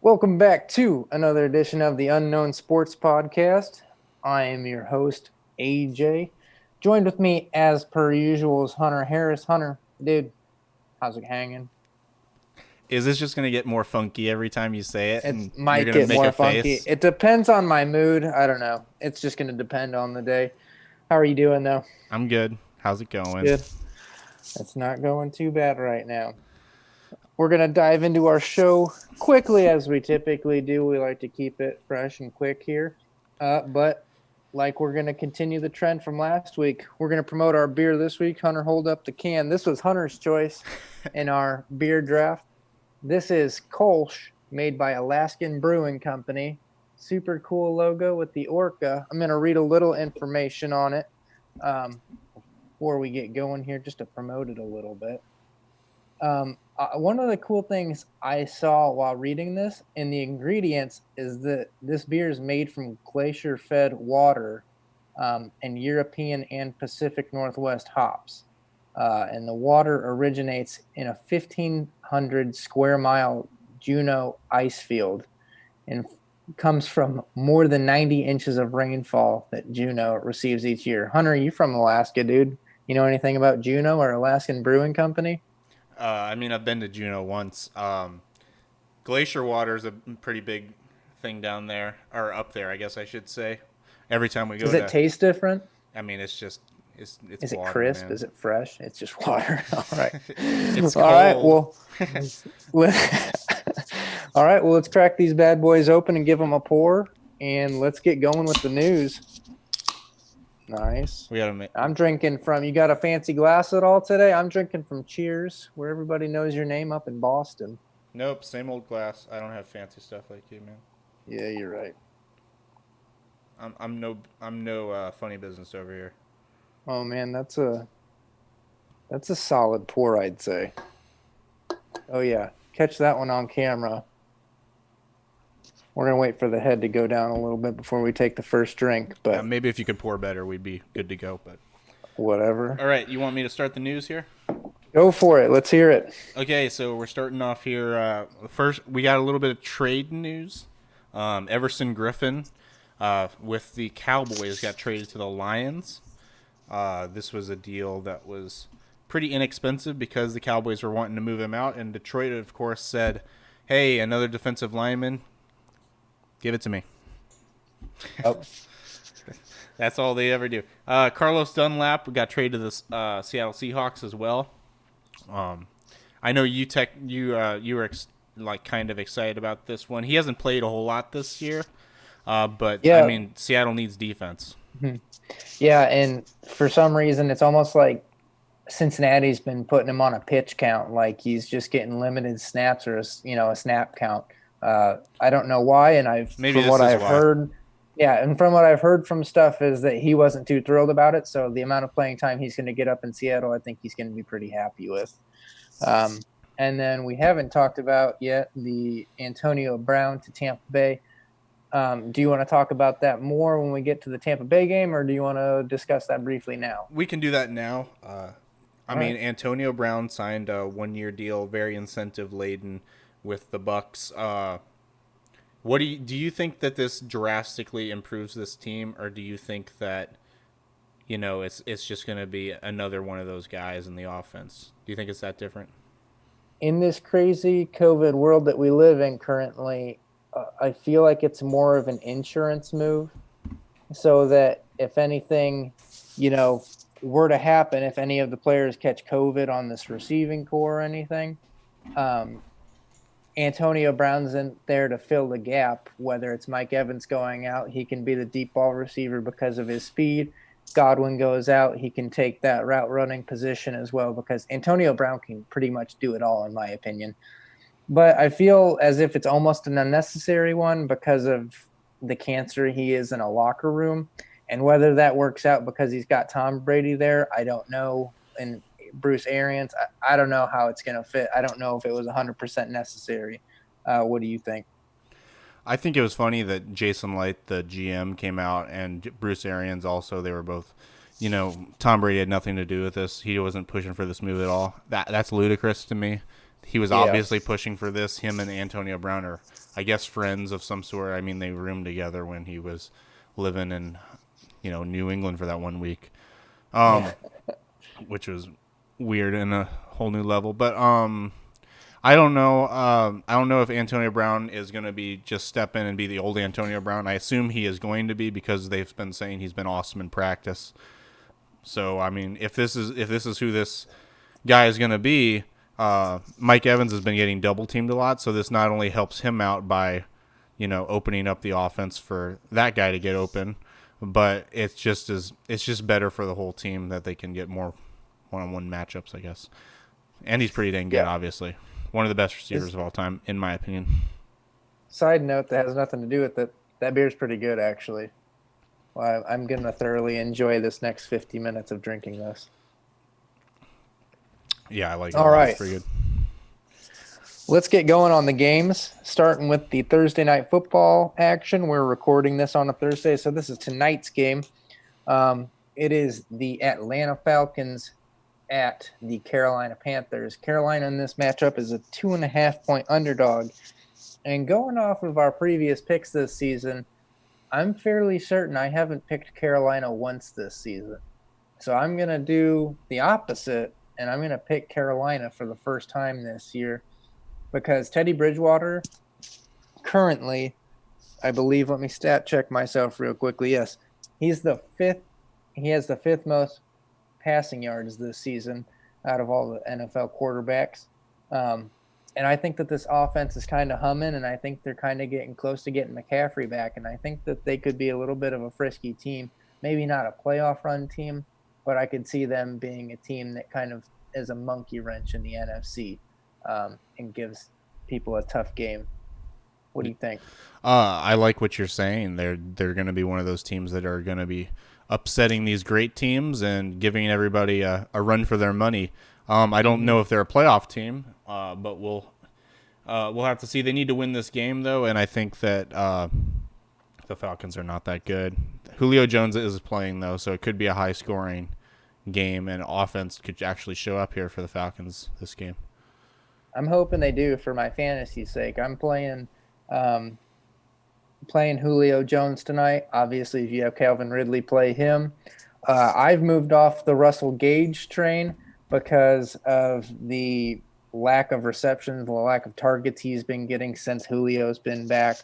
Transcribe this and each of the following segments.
Welcome back to another edition of the Unknown Sports Podcast. I am your host, AJ. Joined with me, as per usual, is Hunter Harris. Hunter, dude, how's it hanging? Is this just going to get more funky every time you say it It and you're might going to get make a more funky. face? It depends on my mood. I don't know. It's just going to depend on the day. How are you doing, though? I'm good. How's it going? Good. It's not going too bad right now. We're going to dive into our show quickly as we typically do. We like to keep it fresh and quick here. But like we're going to continue the trend from last week, we're going to promote our beer this week. Hunter, hold up the can. This was Hunter's choice in our beer draft. This is Kolsch, made by Alaskan Brewing Company. Super cool logo with the orca. I'm going to read a little information on it before we get going here, just to promote it a little bit. One of the cool things I saw while reading this in the ingredients is that this beer is made from glacier-fed water and European and Pacific Northwest hops. And the water originates in a 1,500 square mile Juneau ice field and comes from more than 90 inches of rainfall that Juneau receives each year. Hunter, you from Alaska, dude? You know anything about Juneau or Alaskan Brewing Company? I've been to Juneau once. Glacier water is a pretty big thing down there, or up there, I guess I should say. Every time we go Does it to, taste different? it's Is it water, crisp? man. Is it fresh? It's just water. All right. It's All right. cold. Well, all right. Well, let's crack these bad boys open and give them a pour, and let's get going with the news. Nice. We gotta make. I'm drinking from. You got a fancy glass at all today? I'm drinking from Cheers, where everybody knows your name up in Boston. Nope, same old glass. I don't have fancy stuff like you, man. Yeah, you're right. I'm no funny business over here. Oh man, that's a solid pour, I'd say. Oh yeah, catch that one on camera. We're gonna wait for the head to go down a little bit before we take the first drink, but Maybe if you could pour better, we'd be good to go. But whatever. all right, you want me to start the news here? Go for it. Let's hear it. Okay, so we're starting off here. First, we got a little bit of trade news. Everson Griffin with the Cowboys got traded to the Lions. This was a deal that was pretty inexpensive because the Cowboys were wanting to move him out, and Detroit, of course, said, "Hey, another defensive lineman, give it to me." Oh, That's all they ever do. Carlos Dunlap got traded to the Seattle Seahawks as well. I know you were kind of excited about this one. He hasn't played a whole lot this year, but I yeah. mean Seattle needs defense. Yeah, and for some reason, it's almost like Cincinnati's been putting him on a pitch count, like he's just getting limited snaps or a snap count. I don't know why, and Maybe from this what is I've why. heard, yeah, and from what I've heard from stuff is that he wasn't too thrilled about it. So the amount of playing time he's going to get up in Seattle, I think he's going to be pretty happy with. Um, and then we haven't talked about yet the Antonio Brown to Tampa Bay. Do you want to talk about that more when we get to the Tampa Bay game, or do you want to discuss that briefly now? We can do that now. All right. Antonio Brown signed a 1-year deal, very incentive laden with the Bucks. What do you think that this drastically improves this team, or do you think that it's just going to be another one of those guys in the offense? Do you think it's that different? In this crazy COVID world that we live in currently, I feel like it's more of an insurance move so that if anything, were to happen, if any of the players catch COVID on this receiving core or anything, Antonio Brown's in there to fill the gap, whether it's Mike Evans going out, he can be the deep ball receiver because of his speed. Godwin goes out, he can take that route running position as well because Antonio Brown can pretty much do it all, in my opinion. But I feel as if it's almost an unnecessary one because of the cancer he is in a locker room. And whether that works out because he's got Tom Brady there, I don't know. And Bruce Arians, I don't know how it's going to fit. I don't know if it was 100% necessary. What do you think? I think it was funny that Jason Light, the GM, came out, and Bruce Arians also. They were both, Tom Brady had nothing to do with this. He wasn't pushing for this move at all. That's ludicrous to me. he was Yeah. obviously pushing for this. Him and Antonio Brown are, I guess, friends of some sort. I mean, they roomed together when he was living in, New England for that 1 week, Yeah. which was weird in a whole new level. But I don't know. I don't know if Antonio Brown is going to be just step in and be the old Antonio Brown. I assume he is going to be because they've been saying he's been awesome in practice. So I mean, if this is who this guy is going to be, Mike Evans has been getting double teamed a lot. So this not only helps him out by, opening up the offense for that guy to get open, but it's just better for the whole team that they can get more one-on-one matchups, I guess. And he's pretty dang good, Yeah. obviously. One of the best receivers Is of all time, in my opinion. side note that has nothing to do with it. That beer's pretty good, actually. Well, I'm gonna thoroughly enjoy this next 50 minutes of drinking this. Yeah, I like it a All lot. It's right. pretty good. Let's get going on the games, starting with the Thursday night football action. We're recording this on a Thursday, so this is tonight's game. It is the Atlanta Falcons at the Carolina Panthers. Carolina in this matchup is a 2.5-point underdog. And going off of our previous picks this season, I'm fairly certain I haven't picked Carolina once this season. So I'm going to do the opposite, and I'm going to pick Carolina for the first time this year because Teddy Bridgewater currently, I believe, let me stat check myself real quickly. Yes, he's the fifth. He has the fifth most passing yards this season out of all the NFL quarterbacks. And I think that this offense is kind of humming, and I think they're kind of getting close to getting McCaffrey back. And I think that they could be a little bit of a frisky team. Maybe not a playoff run team, but I could see them being a team that kind of is a monkey wrench in the NFC and gives people a tough game. What do you think? I like what you're saying. They're going to be one of those teams that are going to be upsetting these great teams and giving everybody a run for their money. I don't know if they're a playoff team, but we'll have to see. They need to win this game though, and I think that the Falcons are not that good. Julio Jones is playing though, so it could be a high scoring game, and offense could actually show up here for the Falcons this game. I'm hoping they do for my fantasy's sake. I'm playing Julio Jones tonight. Obviously, if you have Calvin Ridley, play him. I've moved off the Russell Gage train because of the lack of receptions, the lack of targets he's been getting since Julio's been back.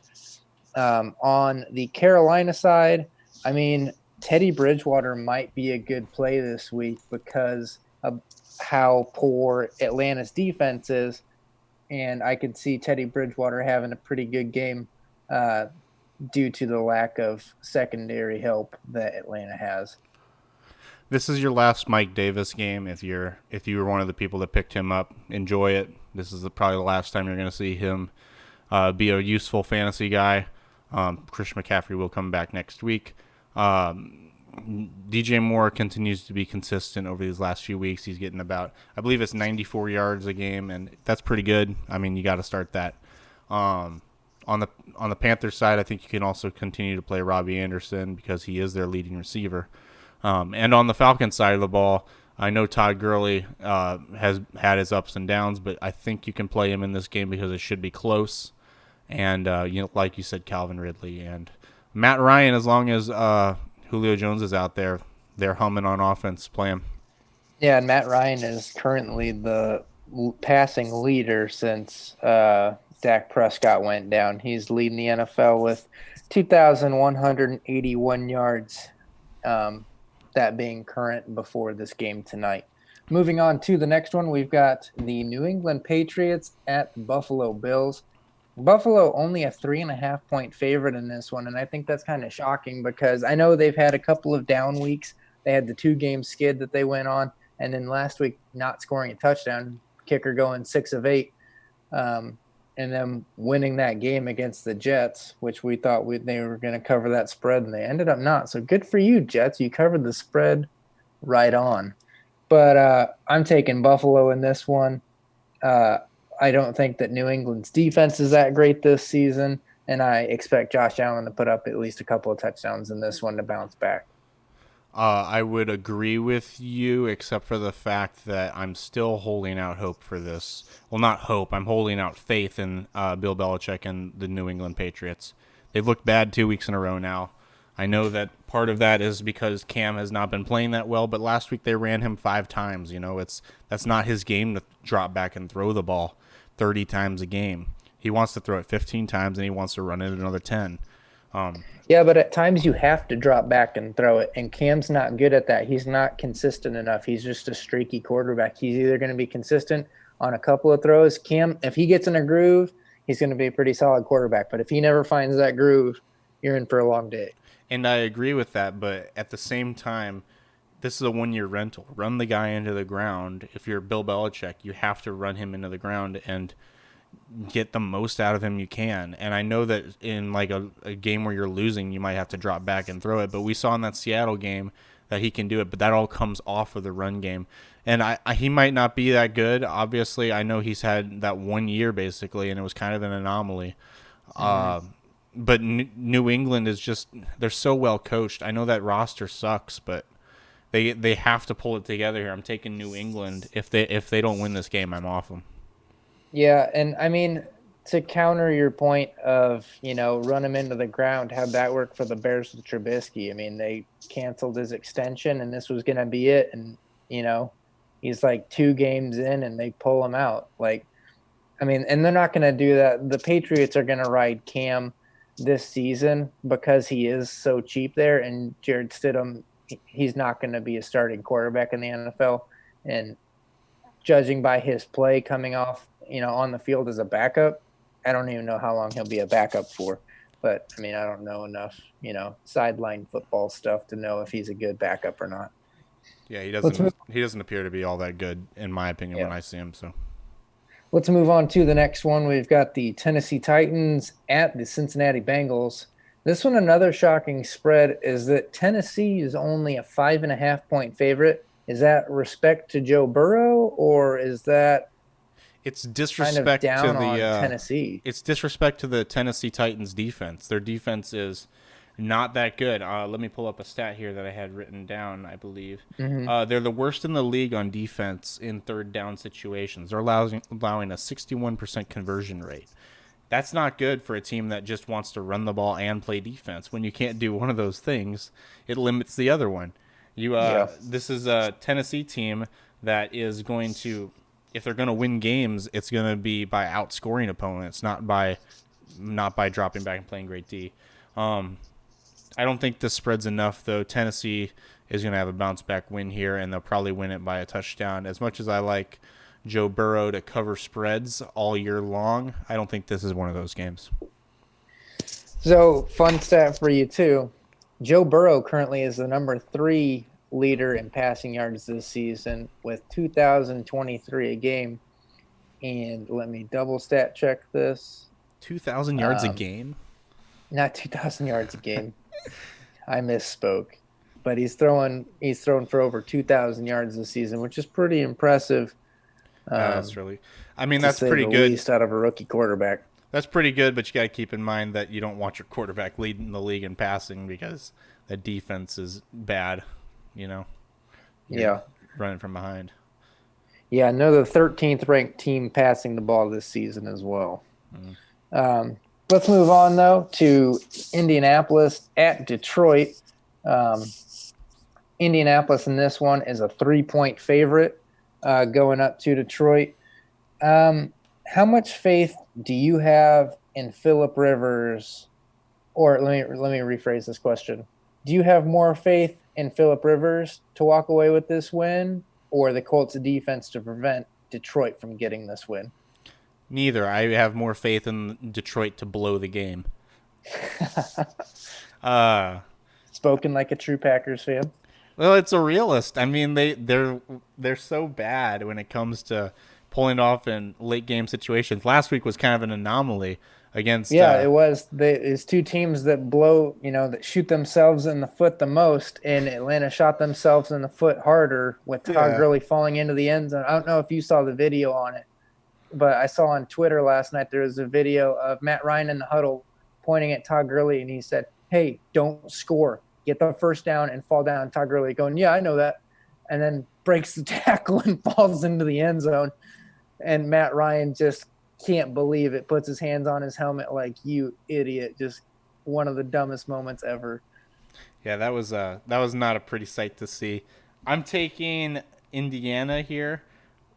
On the Carolina side, I mean, Teddy Bridgewater might be a good play this week because of how poor Atlanta's defense is. And I could see Teddy Bridgewater having a pretty good game due to the lack of secondary help that Atlanta has. This is your last Mike Davis game. If you were one of the people that picked him up, enjoy it. This is probably the last time you're going to see him be a useful fantasy guy. Christian McCaffrey will come back next week. DJ Moore continues to be consistent over these last few weeks. He's getting about, I believe it's 94 yards a game, and that's pretty good. I mean, you got to start that. On the Panthers side, I think you can also continue to play Robbie Anderson because he is their leading receiver. And on the Falcons side of the ball, I know Todd Gurley has had his ups and downs, but I think you can play him in this game because it should be close. And like you said, Calvin Ridley and Matt Ryan, as long as Julio Jones is out there, they're humming on offense. Play him. Yeah, and Matt Ryan is currently the passing leader since Dak Prescott went down. He's leading the NFL with 2,181 yards, that being current before this game tonight. Moving on to the next one, we've got the New England Patriots at the Buffalo Bills. Buffalo only a 3.5-point favorite in this one, and I think that's kind of shocking because I know they've had a couple of down weeks. They had the 2-game skid that they went on, and then last week not scoring a touchdown, kicker going 6 of 8, and then winning that game against the Jets, which we thought they were going to cover that spread, and they ended up not. So good for you, Jets. You covered the spread right on. But I'm taking Buffalo in this one. I don't think that New England's defense is that great this season, and I expect Josh Allen to put up at least a couple of touchdowns in this one to bounce back. I would agree with you, except for the fact that I'm still holding out hope for this. Well, not hope. I'm holding out faith in Bill Belichick and the New England Patriots. They've looked bad 2 weeks in a row now. I know that part of that is because Cam has not been playing that well, but last week they ran him 5 times. That's not his game to drop back and throw the ball 30 times a game. He wants to throw it 15 times and he wants to run it another 10. Yeah, but at times you have to drop back and throw it, and Cam's not good at that. He's not consistent enough. He's just a streaky quarterback. He's either going to be consistent on a couple of throws. Cam, if he gets in a groove, he's going to be a pretty solid quarterback. But if he never finds that groove, you're in for a long day. And I agree with that, but at the same time, this is a 1 year rental. Run the guy into the ground. If you're Bill Belichick, you have to run him into the ground and get the most out of him you can. And I know that in like a game where you're losing, you might have to drop back and throw it. But we saw in that Seattle game that he can do it, but that all comes off of the run game. And he might not be that good. Obviously, I know he's had that 1 year basically, and it was kind of an anomaly. But New England is just, they're so well coached. I know that roster sucks, but they have to pull it together here. I'm taking New England. If they don't win this game, I'm off them. Yeah, and I mean, to counter your point of, run him into the ground, how'd that work for the Bears with Trubisky? I mean, they canceled his extension, and this was going to be it. And, he's like 2 games in, and they pull him out. Like, I mean, and they're not going to do that. The Patriots are going to ride Cam this season because he is so cheap there, and Jared Stidham, he's not going to be a starting quarterback in the NFL. And judging by his play coming off, on the field as a backup, I don't even know how long he'll be a backup for. But, I mean, I don't know enough, sideline football stuff to know if he's a good backup or not. Yeah, he doesn't appear to be all that good, in my opinion, when I see him. So let's move on to the next one. We've got the Tennessee Titans at the Cincinnati Bengals. This one, another shocking spread, is that Tennessee is only a 5.5-point favorite. Is that respect to Joe Burrow, or is that it's disrespect kind of down to the on Tennessee? It's disrespect to the Tennessee Titans defense. Their defense is not that good. Let me pull up a stat here that I had written down, I believe. They're the worst in the league on defense in third down situations. They're allowing a 61% conversion rate. That's not good for a team that just wants to run the ball and play defense. When you can't do one of those things, it limits the other one. This is a Tennessee team that is going to, if they're going to win games, it's going to be by outscoring opponents, not by dropping back and playing great D. I don't think this spread's enough, though. Tennessee is going to have a bounce-back win here, and they'll probably win it by a touchdown. As much as I like Joe Burrow to cover spreads all year long, I don't think this is one of those games. So, fun stat for you, too. Joe Burrow currently is the number 3 leader in passing yards this season with 2,023 a game. And let me double stat check this. 2,000 yards a game? Not 2,000 yards a game. I misspoke. But he's thrown for over 2,000 yards this season, which is pretty impressive. That's pretty good. Least out of a rookie quarterback. That's pretty good, but you got to keep in mind that you don't want your quarterback leading the league in passing because the defense is bad. You're running from behind. Yeah, another 13th ranked team passing the ball this season as well. Let's move on, though, to Indianapolis at Detroit. Indianapolis in this one is a 3-point favorite going up to Detroit. How much faith do you have in Phillip Rivers? Or let me rephrase this question. Do you have more faith in Phillip Rivers to walk away with this win, or the Colts' defense to prevent Detroit from getting this win? Neither. I have more faith in Detroit to blow the game. Spoken like a true Packers fan. Well, it's a realist. I mean, they're so bad when it comes to pulling off in late game situations. Last week was kind of an anomaly against. Yeah, it was. It's 2 teams that blow, that shoot themselves in the foot the most, and Atlanta shot themselves in the foot harder with Todd Gurley falling into the end zone. I don't know if you saw the video on it, but I saw on Twitter last night there was a video of Matt Ryan in the huddle pointing at Todd Gurley, and he said, "Hey, don't score." get the first down, and fall down. Todd Gurley going, yeah, I know that, and then breaks the tackle and falls into the end zone. And Matt Ryan just can't believe it, puts his hands on his helmet like, you idiot. Just one of the dumbest moments ever. Yeah, that was not a pretty sight to see. I'm taking Indiana here.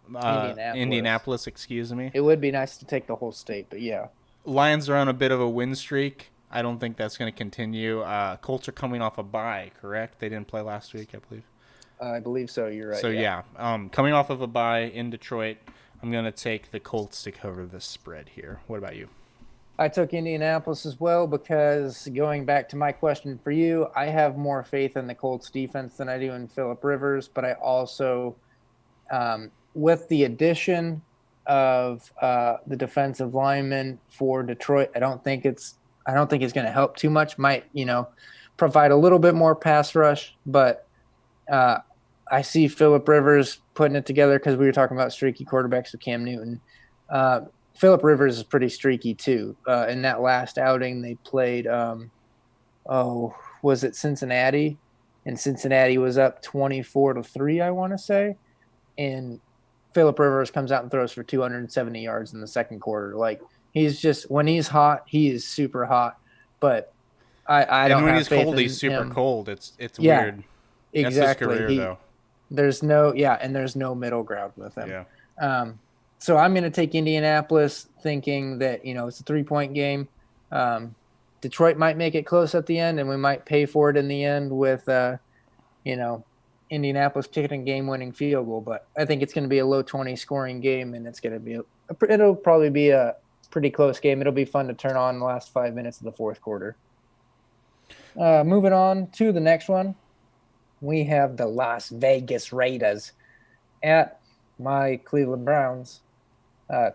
Indianapolis. Indianapolis, excuse me. It would be nice to take the whole state, but yeah. Lions are on a bit of a win streak. I don't think that's going to continue. Colts are coming off a bye, correct? They didn't play last week, I believe. I believe so. You're right. So yeah, coming off of a bye in Detroit, I'm going to take the Colts to cover the spread here. What about you? I took Indianapolis as well because going back to my question for you, I have more faith in the Colts defense than I do in Phillip Rivers, but I also, with the addition of the defensive lineman for Detroit, I don't think it's going to help too much. Might, provide a little bit more pass rush, but I see Phillip Rivers putting it together because we were talking about streaky quarterbacks with Cam Newton. Phillip Rivers is pretty streaky too. In that last outing, they played, was it Cincinnati? And Cincinnati was up 24-3, I want to say. And Phillip Rivers comes out and throws for 270 yards in the second quarter. Like, he's just, when he's hot, he is super hot. But I don't. And when have he's faith cold, in he's super him. cold. It's Yeah, weird. exactly. That's his career, though. There's no middle ground with him. Yeah. So I'm going to take Indianapolis, thinking that it's a 3-point game. Detroit might make it close at the end, and we might pay for it in the end with Indianapolis kicking a game-winning field goal. But I think it's going to be a low 20 scoring game, and it's going to be it'll probably be a pretty close game. It'll be fun to turn on the last 5 minutes of the fourth quarter. Moving on to the next one, we have the Las Vegas Raiders at my Cleveland Browns.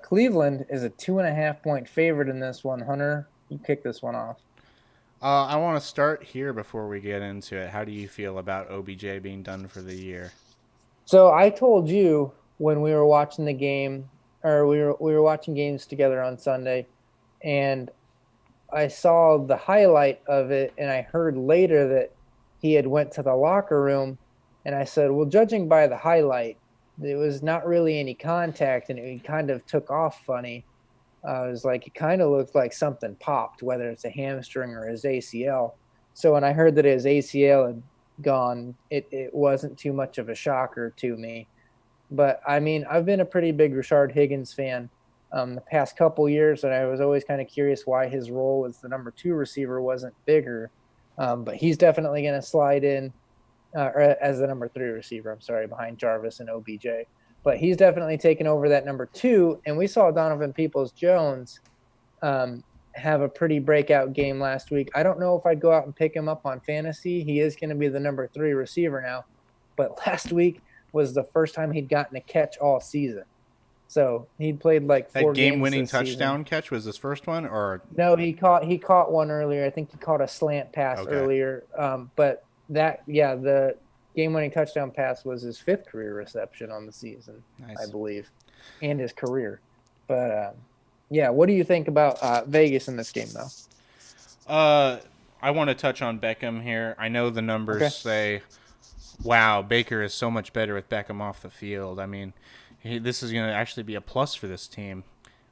Cleveland is a 2.5-point favorite in this one. Hunter, you kick this one off. I want to start here before we get into it. How do you feel about OBJ being done for the year? So I told you when we were watching the game, or we were watching games together on Sunday, and I saw the highlight of it, and I heard later that he had went to the locker room, and I said, well, judging by the highlight, there was not really any contact, and it kind of took off funny. It was like, it kind of looked like something popped, whether it's a hamstring or his ACL. So when I heard that his ACL had gone, it wasn't too much of a shocker to me. But, I mean, I've been a pretty big Rashard Higgins fan the past couple years, and I was always kind of curious why his role as the number 2 receiver wasn't bigger. But he's definitely going to slide in or as the number 3 receiver, behind Jarvis and OBJ. But he's definitely taken over that number 2, and we saw Donovan Peoples-Jones have a pretty breakout game last week. I don't know if I'd go out and pick him up on fantasy. He is going to be the number 3 receiver now. But last week was the first time he'd gotten a catch all season. So he'd played like 4 That game-winning touchdown catch was his first one, or no? He caught one earlier. I think he caught a slant pass earlier. But the game-winning touchdown pass was his 5th career reception on the season, nice. I believe, and his career. But what do you think about Vegas in this game, though? I want to touch on Beckham here. I know the numbers say, wow, Baker is so much better with Beckham off the field. I mean, this is going to actually be a plus for this team.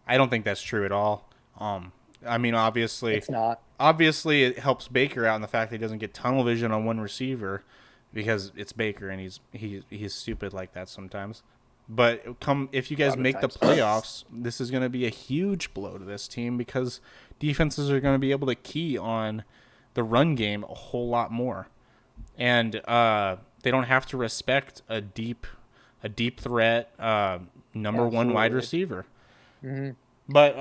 I don't think that's true at all. I mean, obviously, it's not. Obviously, it helps Baker out in the fact that he doesn't get tunnel vision on one receiver because it's Baker and he's stupid like that sometimes. But if you guys make the playoffs, this is going to be a huge blow to this team because defenses are going to be able to key on the run game a whole lot more, and they don't have to respect a deep threat number 1 wide receiver. Mm-hmm. But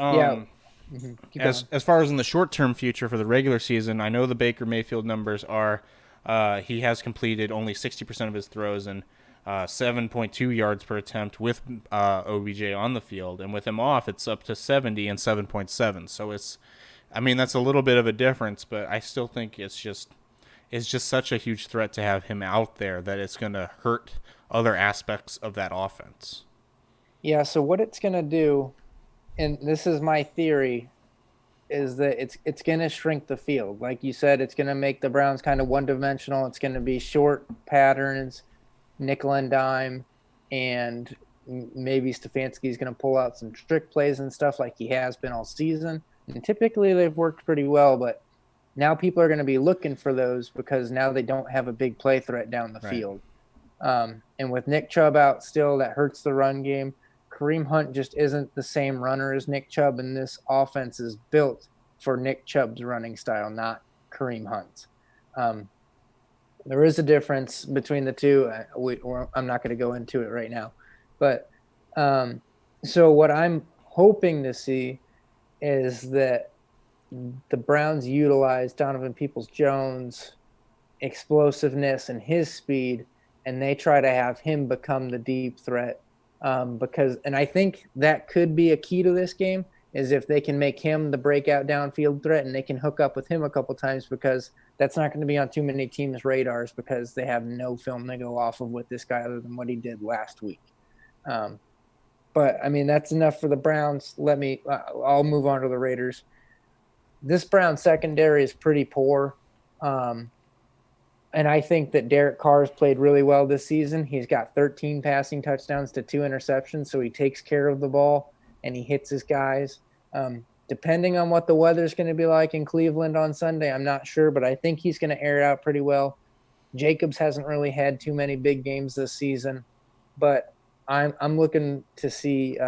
as far as in the short-term future for the regular season, I know the Baker Mayfield numbers are he has completed only 60% of his throws and 7.2 yards per attempt with OBJ on the field, and with him off, it's up to 70 and 7.7. So that's a little bit of a difference, but I still think it's just such a huge threat to have him out there that it's going to hurt other aspects of that offense. Yeah, so what it's going to do, and this is my theory, is that it's going to shrink the field. Like you said, it's going to make the Browns kind of one-dimensional. It's going to be short patterns, nickel and dime, and maybe Stefanski's going to pull out some trick plays and stuff like he has been all season. And typically they've worked pretty well, but now people are going to be looking for those because now they don't have a big play threat down the field. And with Nick Chubb out still, that hurts the run game. Kareem Hunt just isn't the same runner as Nick Chubb, and this offense is built for Nick Chubb's running style, not Kareem Hunt's. There is a difference between the two. I'm not going to go into it right now. But so what I'm hoping to see is that the Browns utilize Donovan Peoples-Jones' explosiveness and his speed, and they try to have him become the deep threat. And I think that could be a key to this game is if they can make him the breakout downfield threat and they can hook up with him a couple times, because that's not going to be on too many teams' radars because they have no film to go off of with this guy other than what he did last week. But I mean, that's enough for the Browns. I'll move on to the Raiders. This Browns secondary is pretty poor. And I think that Derek Carr's played really well this season. He's got 13 passing touchdowns to 2 interceptions, so he takes care of the ball and he hits his guys. Depending on what the weather's going to be like in Cleveland on Sunday, I'm not sure, but I think he's going to air it out pretty well. Jacobs hasn't really had too many big games this season, but I'm looking to see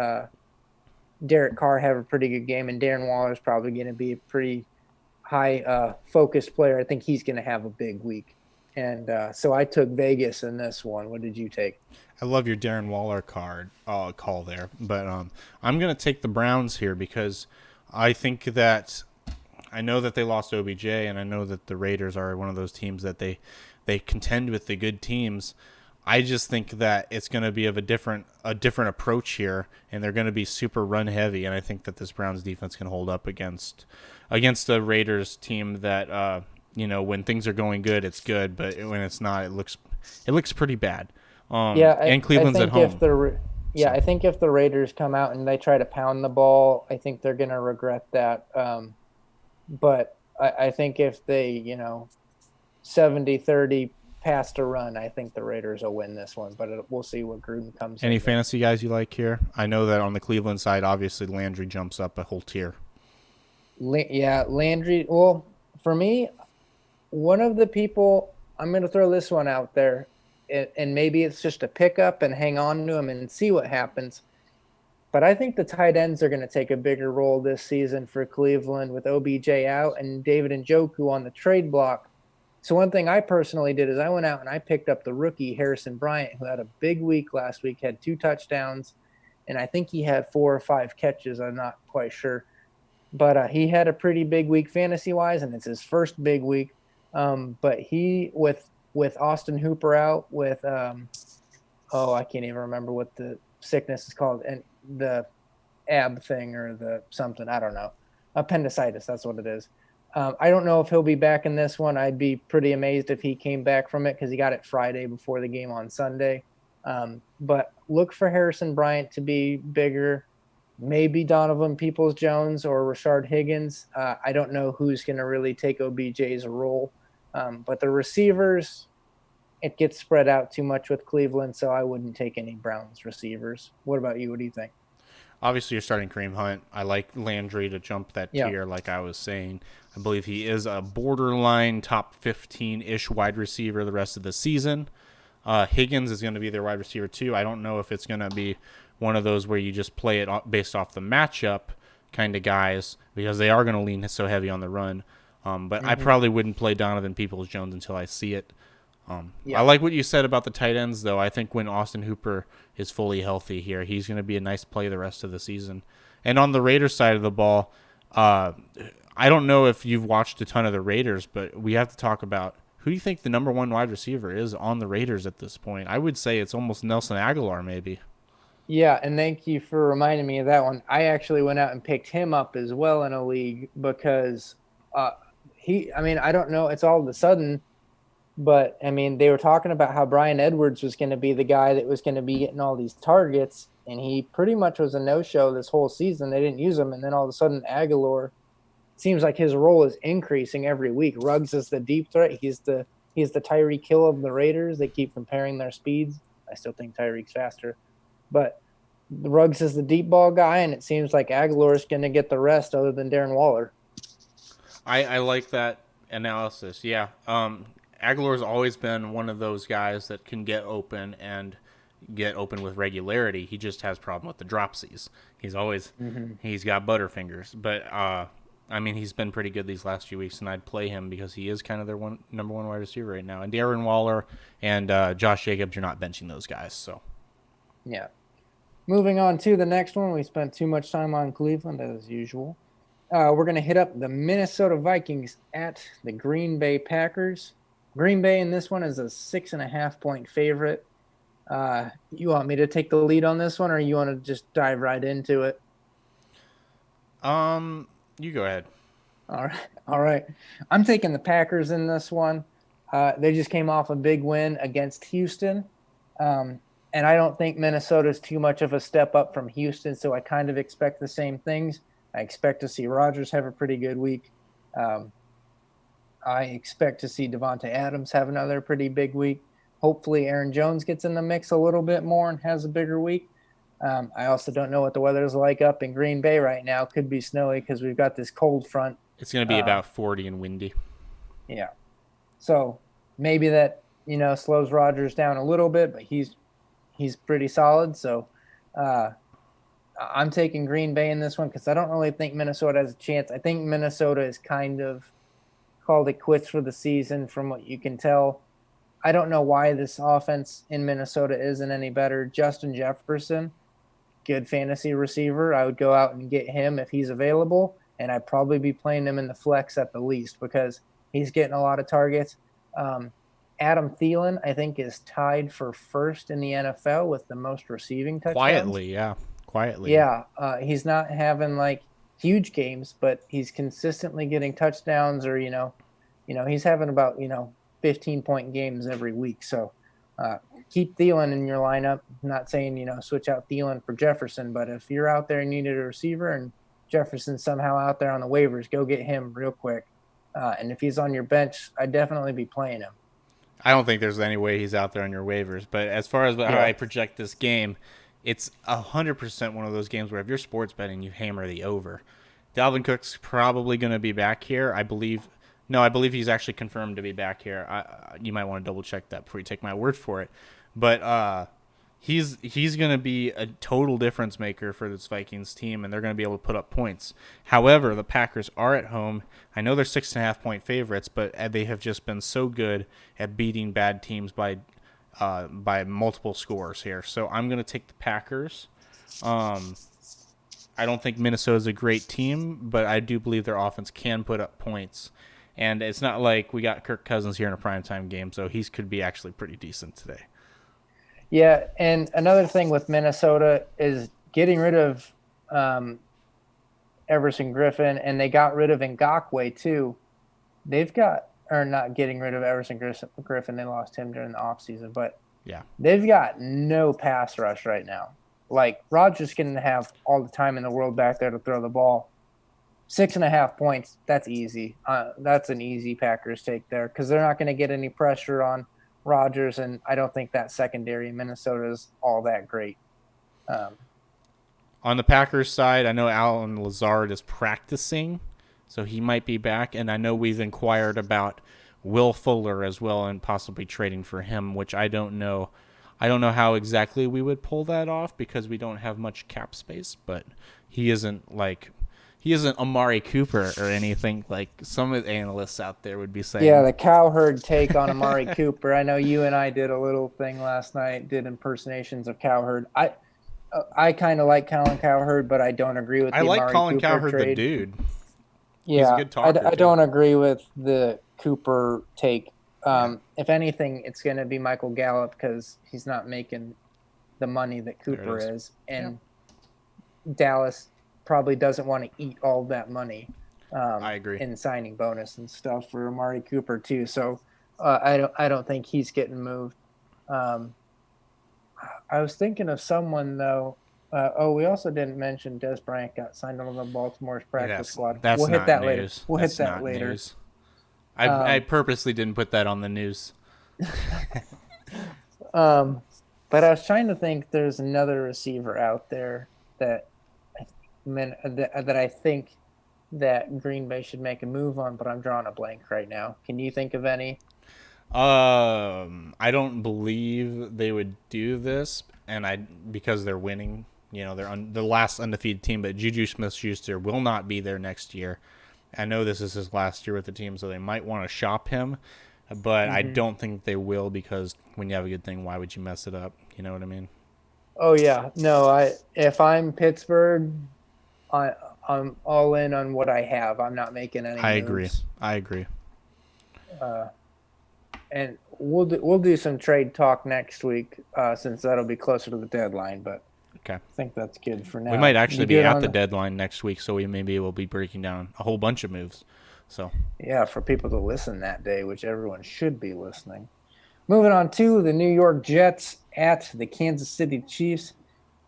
Derek Carr have a pretty good game, and Darren Waller's probably going to be a pretty high focused player. I think he's going to have a big week. And so I took Vegas in this one. What did you take? I love your Darren Waller call there, but I'm going to take the Browns here because I think that I know that they lost OBJ, and I know that the Raiders are one of those teams that they contend with the good teams. I just think that it's going to be of a different approach here, and they're going to be super run heavy, and I think that this Browns defense can hold up against the Raiders team that when things are going good, it's good, but when it's not, it looks pretty bad. And Cleveland's at home. I think if the Raiders come out and they try to pound the ball, I think they're going to regret that. But I think if they, 70-30 pass to run, I think the Raiders will win this one. But we'll see what Gruden comes in. Any fantasy guys you like here? I know that on the Cleveland side, obviously Landry jumps up a whole tier. Landry. Well, for me, one of the people, I'm going to throw this one out there, and maybe it's just a pickup and hang on to him and see what happens. But I think the tight ends are going to take a bigger role this season for Cleveland with OBJ out and David Njoku on the trade block. So one thing I personally did is I went out and I picked up the rookie Harrison Bryant, who had a big week last week, had 2 touchdowns, and I think he had 4 or 5 catches. I'm not quite sure. But he had a pretty big week fantasy-wise, and it's his first big week. But he, with Austin Hooper out, with I can't even remember what the sickness is called, and the ab thing or the something, I don't know, appendicitis, that's what it is. I don't know if he'll be back in this one. I'd be pretty amazed if he came back from it because he got it Friday before the game on Sunday. But look for Harrison Bryant to be bigger. Maybe Donovan Peoples-Jones or Rashard Higgins. I don't know who's going to really take OBJ's role. But the receivers, it gets spread out too much with Cleveland, so I wouldn't take any Browns receivers. What about you? What do you think? Obviously, you're starting Kareem Hunt. I like Landry to jump that tier, like I was saying. I believe he is a borderline top 15-ish wide receiver the rest of the season. Higgins is going to be their wide receiver too. I don't know if it's going to be one of those where you just play it based off the matchup kind of guys, because they are going to lean so heavy on the run. But I probably wouldn't play Donovan Peoples-Jones until I see it. I like what you said about the tight ends, though. I think when Austin Hooper is fully healthy here, he's going to be a nice play the rest of the season. And on the Raiders side of the ball, I don't know if you've watched a ton of the Raiders, but we have to talk about who do you think the number 1 wide receiver is on the Raiders at this point? I would say it's almost Nelson Aguilar, maybe. Yeah, and thank you for reminding me of that one. I actually went out and picked him up as well in a league because I don't know, it's all of a sudden, but I mean, they were talking about how Bryan Edwards was going to be the guy that was going to be getting all these targets, and he pretty much was a no-show this whole season. They didn't use him, and then all of a sudden Aguilar seems like his role is increasing every week. Ruggs is the deep threat. He's the Tyreek Hill of the Raiders. They keep comparing their speeds. I still think Tyreek's faster, but Ruggs is the deep ball guy, and it seems like Aguilar is going to get the rest, other than Darren Waller. I like that analysis. Yeah. Aguilar's always been one of those guys that can get open and get open with regularity. He just has problem with the dropsies. He's got butterfingers, but I mean he's been pretty good these last few weeks, and I'd play him because he is kind of their number one wide receiver right now. And Darren Waller and Josh Jacobs, you're not benching those guys. So Yeah. Moving on to the next one, we spent too much time on Cleveland as usual. We're going to hit up the Minnesota Vikings at the Green Bay Packers. Green Bay in this one is a 6.5-point favorite. You want me to take the lead on this one, or you want to just dive right into it? you go ahead. All right. All right. I'm taking the Packers in this one. They just came off a big win against Houston. And I don't think Minnesota is too much of a step up from Houston, so I kind of expect the same things. I expect to see Rodgers have a pretty good week. I expect to see Devontae Adams have another pretty big week. Hopefully Aaron Jones gets in the mix a little bit more and has a bigger week. I also don't know what the weather is like up in Green Bay right now. Could be snowy because we've got this cold front. It's going to be about 40 and windy. Yeah. So maybe that, slows Rodgers down a little bit, but he's pretty solid. So I'm taking Green Bay in this one because I don't really think Minnesota has a chance. I think Minnesota is kind of called it quits for the season from what you can tell. I don't know why this offense in Minnesota isn't any better. Justin Jefferson, good fantasy receiver. I would go out and get him if he's available, and I'd probably be playing him in the flex at the least because he's getting a lot of targets. Adam Thielen, I think, is tied for first in the NFL with the most receiving touchdowns. Quietly. Yeah, he's not having like huge games, but he's consistently getting touchdowns, or he's having about 15-point games every week. So keep Thielen in your lineup. I'm not saying switch out Thielen for Jefferson, but if you're out there and needed a receiver and Jefferson's somehow out there on the waivers, go get him real quick. And if he's on your bench, I'd definitely be playing him. I don't think there's any way he's out there on your waivers. But as far as how I project this game, it's 100% one of those games where if you're sports betting, you hammer the over. Dalvin Cook's probably going to be back here. I believe he's actually confirmed to be back here. You might want to double check that before you take my word for it. But he's going to be a total difference maker for this Vikings team, and they're going to be able to put up points. However, the Packers are at home. I know they're 6.5-point favorites, but they have just been so good at beating bad teams by multiple scores here. So I'm going to take the Packers. I don't think Minnesota's a great team, but I do believe their offense can put up points. And it's not like we got Kirk Cousins here in a primetime game, so he could be actually pretty decent today. Yeah, and another thing with Minnesota is getting rid of Everson Griffin, and they got rid of Ngakoue too. Not getting rid of Everson Griffin. They lost him during the offseason, but yeah, they've got no pass rush right now. Like, Rodgers can have all the time in the world back there to throw the ball. 6.5 points, that's easy. That's an easy Packers take there because they're not going to get any pressure on Rodgers, and I don't think that secondary in Minnesota is all that great. On the Packers side, I know Alan Lazard is practicing, so he might be back, and I know we've inquired about Will Fuller as well and possibly trading for him, which I don't know. I don't know how exactly we would pull that off because we don't have much cap space, but he isn't Amari Cooper or anything like some of the analysts out there would be saying. Yeah, the cowherd take on Amari Cooper. I know you and I did a little thing last night, did impersonations of Cowherd. I kind of like Colin Cowherd, but I don't agree with the Amari Cooper trade. I like Colin Cowherd, the dude. Yeah, he's a good talker, I don't agree with the Cooper take. If anything, it's going to be Michael Gallup because he's not making the money that Cooper is. And Dallas probably doesn't want to eat all that money. I agree. In signing bonus and stuff for Amari Cooper too. So I don't think he's getting moved. I was thinking of someone though. We also didn't mention Des Bryant got signed on the Baltimore's Yeah, practice squad. that's We'll hit not that later. news. We'll hit That's that not later. news. I Um, purposely didn't put that on the news. um, but I was trying to think. There's another receiver out there that that I think that Green Bay should make a move on, but I'm drawing a blank right now. Can you think of any? I don't believe they would do this, and because they're winning. You know, they're the last undefeated team, but Juju Smith-Schuster will not be there next year. I know this is his last year with the team, so they might want to shop him, but I Mm-hmm. don't think they will because when you have a good thing, why would you mess it up? You know what I mean? Oh yeah, no. If I'm Pittsburgh, I I'm all in on what I have. I'm not making any I agree. moves. I agree. Uh, and we'll do some trade talk next week, since that'll be closer to the deadline. But Okay. I think that's good for We might now. actually You be good at on the the? deadline next week, so we maybe will be breaking down a whole bunch of moves. So Yeah, for people to listen that day, which everyone should be listening. Moving on to the New York Jets at the Kansas City Chiefs.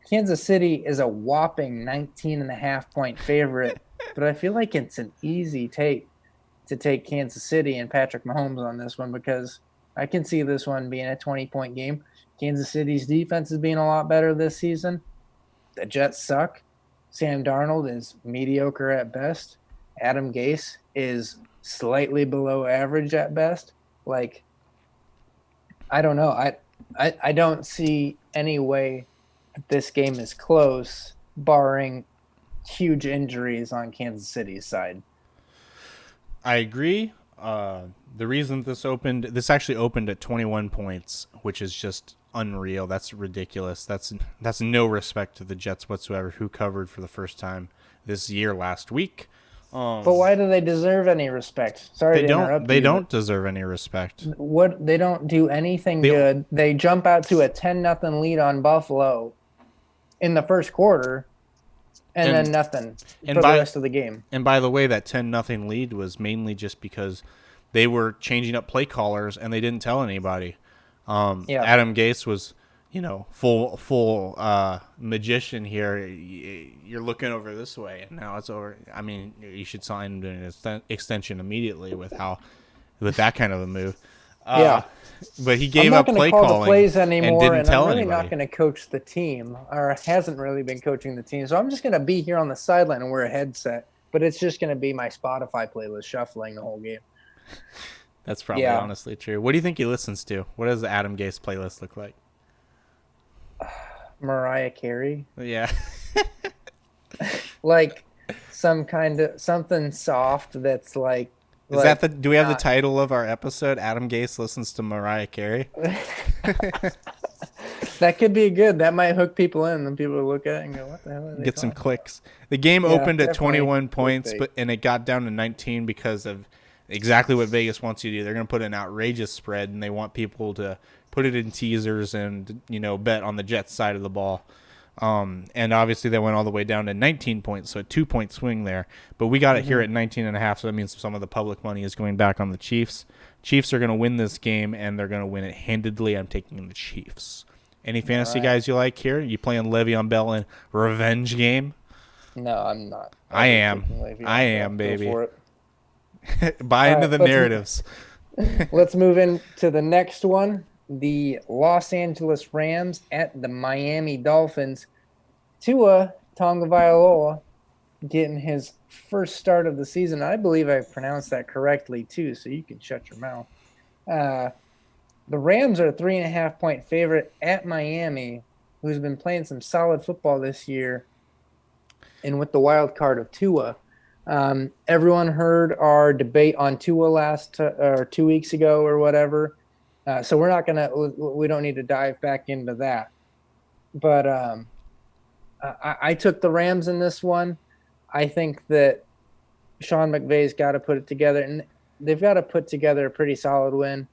Kansas City is a whopping 19.5 point favorite, but I feel like it's an easy take to take Kansas City and Patrick Mahomes on this one because I can see this one being a 20-point game. Kansas City's defense is being a lot better this season. The Jets suck. Sam Darnold is mediocre at best. Adam Gase is slightly below average at best. Like, I don't know. I don't see any way that this game is close, barring huge injuries on Kansas City's side. I agree. The reason this actually opened at 21 points, which is just unreal. That's ridiculous. That's no respect to the Jets whatsoever, who covered for the first time this year last week. But why do they deserve any respect? Sorry to interrupt They you, but don't deserve any respect. what they don't do anything They good. They jump out to a 10-0 lead on Buffalo in the first quarter, and then and nothing and for the by rest of the game. and by the way, that 10-0 lead was mainly just because they were changing up play callers and they didn't tell anybody. Yeah, Adam Gase was, full magician here. You're looking over this way, and now it's over. I mean, you should sign him to an extension immediately with that kind of a move. Uh, yeah. but he I'm gave not up going to play call the calling plays and anymore, didn't and I'm tell really not anybody. going to coach the team, or hasn't really been coaching the team. So I'm just going to be here on the sideline and wear a headset, but it's just going to be my Spotify playlist shuffling the whole game. That's probably Yeah, honestly true. What do you think he listens to? What does the Adam Gase playlist look like? Mariah Carey, Yeah. like some kind of something soft that's Is that the? like Do we have the not. title of our episode? Adam Gase listens to Mariah Carey. That could be good. That might hook people in, and people look at it and go, "What the hell are they Get some talking about?" clicks. The game Yeah, opened at definitely 21 points, clickbait. and it got down to 19 because of exactly what Vegas wants you to do. They're going to put an outrageous spread, and they want people to put it in teasers and bet on the Jets side of the ball. And obviously they went all the way down to 19 points, so a 2-point swing there. But we got it here at 19 and a half, so that means some of the public money is going back on the Chiefs. Chiefs are going to win this game, and they're going to win it handedly. I'm taking the Chiefs. Any All fantasy right. guys you like here? You playing Le'Veon Bell in revenge game? No, I'm not. I Ever am. taking Le'Veon I Bell. am, Go baby. for it. Buy All into right, the narratives. let's move into the next one. The Los Angeles Rams at the Miami Dolphins. Tua Tagovailoa getting his first start of the season. I believe I pronounced that correctly too, so you can shut your mouth. Uh, the Rams are a 3.5 point favorite at Miami, who's been playing some solid football this year, and with the wild card of Tua. Everyone heard our debate on Tua last or 2 weeks ago or whatever. So we don't need to dive back into that. But I took the Rams in this one. I think that Sean McVay's got to put it together, and they've got to put together a pretty solid win.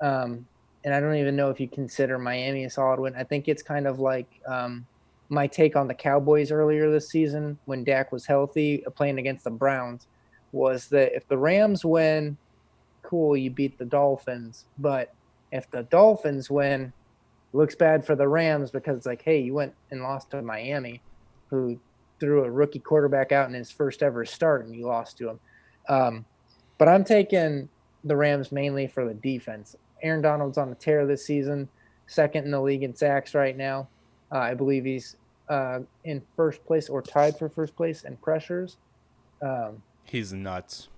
And I don't even know if you consider Miami a solid win. I think it's kind of like my take on the Cowboys earlier this season when Dak was healthy, playing against the Browns, was that if the Rams win, cool, you beat the Dolphins. But if the Dolphins win, looks bad for the Rams because it's like, hey, you went and lost to Miami, who threw a rookie quarterback out in his first ever start, and you lost to him. But I'm taking the Rams mainly for the defense. Aaron Donald's on a tear this season, second in the league in sacks right now. I believe he's in first place or tied for first place in pressures. Um, He's nuts.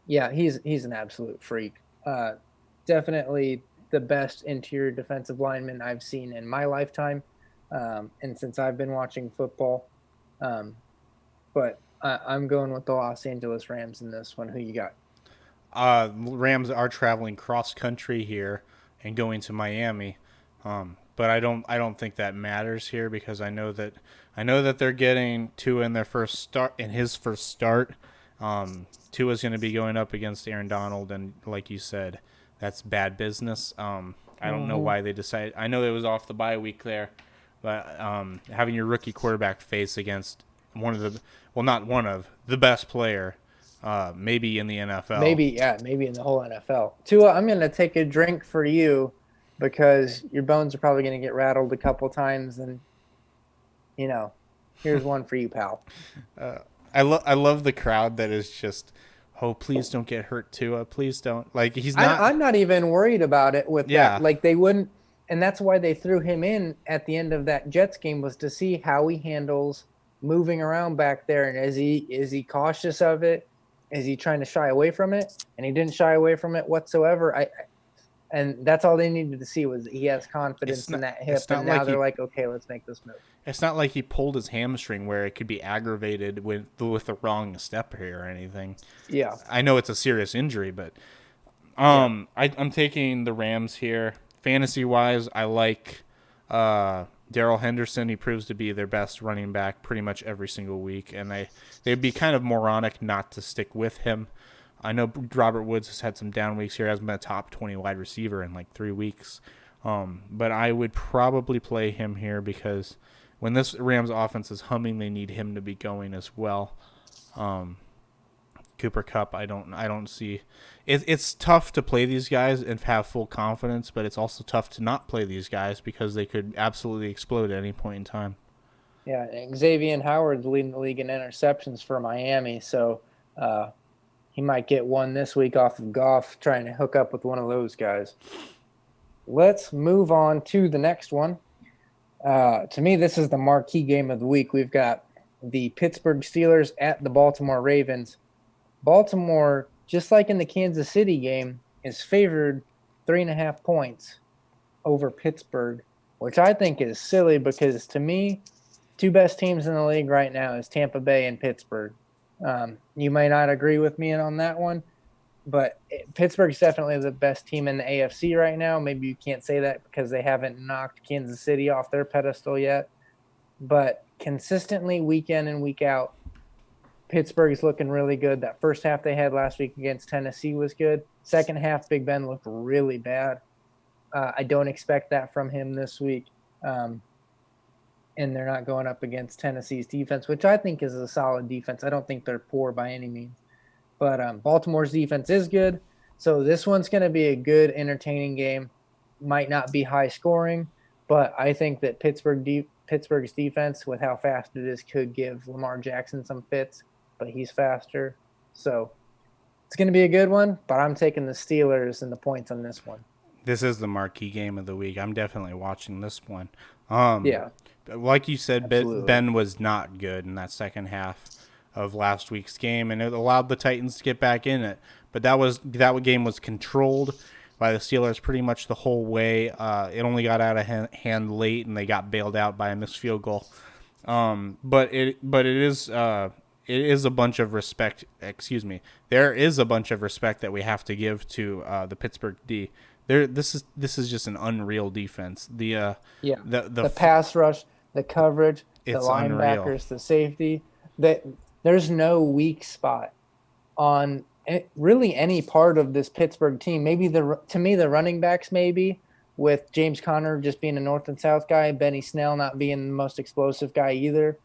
yeah, he's an absolute freak. Definitely the best interior defensive lineman I've seen in my lifetime, and since I've been watching football. But I'm going with the Los Angeles Rams in this one. Who you got? Rams are traveling cross country here and going to Miami, but I don't think that matters here because I know that they're getting Tua in his first start. Tua's going to be going up against Aaron Donald, and like you said, that's bad business. I don't know why they decided. I know it was off the bye week there, but having your rookie quarterback face against not one of the best player, maybe in the NFL. Maybe in the whole NFL. Tua, I'm going to take a drink for you because your bones are probably going to get rattled a couple times, and here's one for you, pal. I love the crowd that is just, oh, please don't get hurt, Tua. Please don't. Like he's not. I'm not even worried about it with Yeah. that. Like they wouldn't, and that's why they threw him in at the end of that Jets game was to see how he handles moving around back there, and is he cautious of it? Is he trying to shy away from it? And he didn't shy away from it whatsoever. And that's all they needed to see was he has confidence in that hip. And now they're like, okay, let's make this move. It's not like he pulled his hamstring where it could be aggravated with the wrong step here or anything. Yeah. I know it's a serious injury, but I'm taking the Rams here. Fantasy wise, I like Darrell Henderson. He proves to be their best running back pretty much every single week, and they'd be kind of moronic not to stick with him. I know Robert Woods has had some down weeks here. Hasn't been a top 20 wide receiver in like 3 weeks. But I would probably play him here because when this Rams offense is humming, they need him to be going as well. Cooper Kupp, I don't see. It's tough to play these guys and have full confidence, but it's also tough to not play these guys because they could absolutely explode at any point in time. Yeah, Xavier Howard's leading the league in interceptions for Miami, so he might get one this week off of Goff trying to hook up with one of those guys. Let's move on to the next one. To me, this is the marquee game of the week. We've got the Pittsburgh Steelers at the Baltimore Ravens. Baltimore, just like in the Kansas City game, is favored 3.5 points over Pittsburgh, which I think is silly because to me, two best teams in the league right now is Tampa Bay and Pittsburgh. You may not agree with me on that one, but Pittsburgh's definitely the best team in the AFC right now. Maybe you can't say that because they haven't knocked Kansas City off their pedestal yet. But consistently, week in and week out, Pittsburgh's looking really good. That first half they had last week against Tennessee was good. Second half, Big Ben looked really bad. I don't expect that from him this week. And they're not going up against Tennessee's defense, which I think is a solid defense. I don't think they're poor by any means. But Baltimore's defense is good. So this one's going to be a good, entertaining game. Might not be high scoring, but I think that Pittsburgh's defense, with how fast it is, could give Lamar Jackson some fits, but he's faster. So it's going to be a good one, but I'm taking the Steelers and the points on this one. This is the marquee game of the week. I'm definitely watching this one. Yeah. Like you said, Absolutely. Ben was not good in that second half of last week's game, and it allowed the Titans to get back in it. But that game was controlled by the Steelers pretty much the whole way. It only got out of hand late, and they got bailed out by a missed field goal. But it is a bunch of respect. Excuse me. There is a bunch of respect that we have to give to the Pittsburgh D. This is just an unreal defense. The pass rush, the coverage, the linebackers, unreal. the safety. There's no weak spot on really any part of this Pittsburgh team. Maybe to me the running backs, maybe with James Conner just being a north and south guy, Benny Snell not being the most explosive guy either.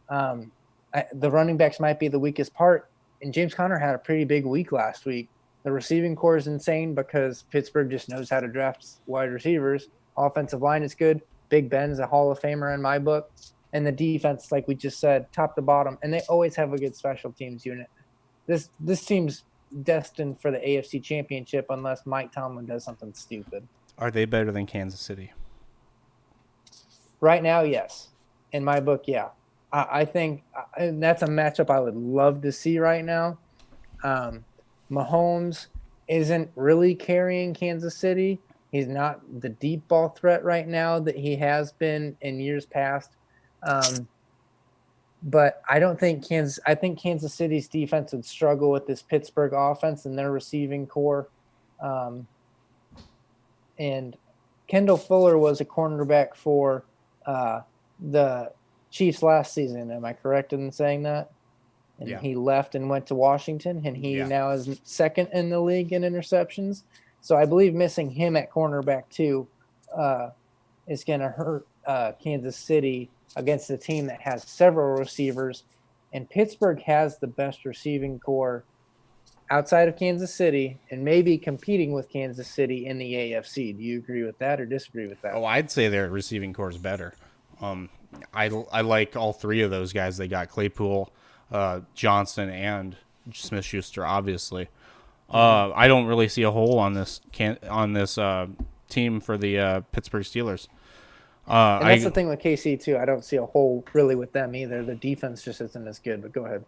The running backs might be the weakest part, and James Conner had a pretty big week last week. The receiving core is insane because Pittsburgh just knows how to draft wide receivers. Offensive line is good. Big Ben's a Hall of Famer in my book. And the defense, like we just said, top to bottom. And they always have a good special teams unit. This team's destined for the AFC Championship unless Mike Tomlin does something stupid. Are they better than Kansas City? Right now, yes. In my book, yeah. I think that's a matchup I would love to see right now. Mahomes isn't really carrying Kansas City. He's not the deep ball threat right now that he has been in years past. But I don't think Kansas. I think Kansas City's defense would struggle with this Pittsburgh offense and their receiving core. And Kendall Fuller was a cornerback for the Chiefs last season. Am I correct in saying that? And Yeah. he left and went to Washington, and he now is second in the league in interceptions. So I believe missing him at cornerback too is going to hurt Kansas City against a team that has several receivers. And Pittsburgh has the best receiving core outside of Kansas City and maybe competing with Kansas City in the AFC. Do you agree with that or disagree with that? Oh, I'd say their receiving core is better. I like all three of those guys. They got Claypool, Johnson, and Smith-Schuster, obviously. I don't really see a hole on this team for the Pittsburgh Steelers. And that's the thing with KC too. I don't see a hole really with them either. The defense just isn't as good. But go ahead.